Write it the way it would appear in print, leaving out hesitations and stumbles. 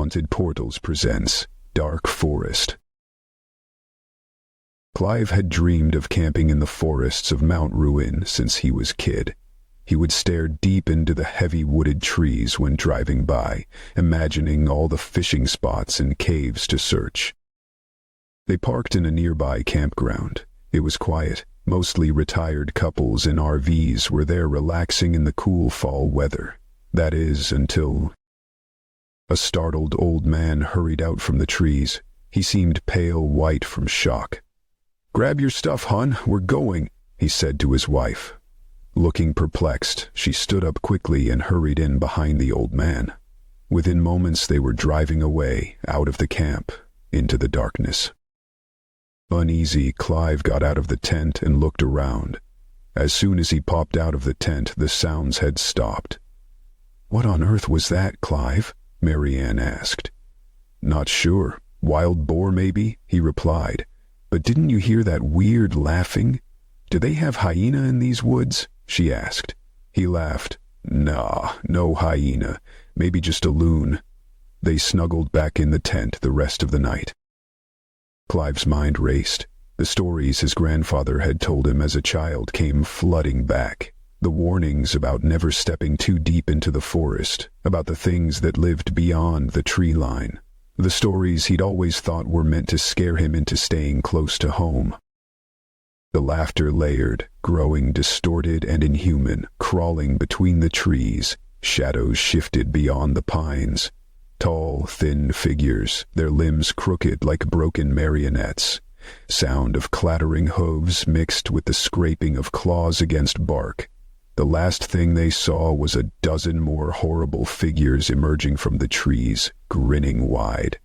Haunted Portals presents Dark Forest. Clive had dreamed of camping in the forests of Mount Ruin since he was a kid. He would stare deep into the heavy wooded trees when driving by, imagining all the fishing spots and caves to search. They parked in a nearby campground. It was quiet. Mostly retired couples in RVs were there relaxing in the cool fall weather. That is, until a startled old man hurried out from the trees. He seemed pale white from shock. "Grab your stuff, hon, we're going," he said to his wife. Looking perplexed, she stood up quickly and hurried in behind the old man. Within moments they were driving away, out of the camp, into the darkness. Uneasy, Clive got out of the tent and looked around. As soon as he popped out of the tent, the sounds had stopped. "What on earth was that, Clive?" Marianne asked. "Not sure. Wild boar, maybe," he replied. "But didn't you hear that weird laughing? Do they have hyena in these woods?" she asked. He laughed. "Nah, no hyena. Maybe just a loon." They snuggled back in the tent the rest of the night. Clive's mind raced. The stories his grandfather had told him as a child came flooding back. The warnings about never stepping too deep into the forest, about the things that lived beyond the tree line. The stories he'd always thought were meant to scare him into staying close to home. The laughter layered, growing distorted and inhuman, crawling between the trees. Shadows shifted beyond the pines. Tall, thin figures, their limbs crooked like broken marionettes. Sound of clattering hooves mixed with the scraping of claws against bark. The last thing they saw was a dozen more horrible figures emerging from the trees, grinning wide.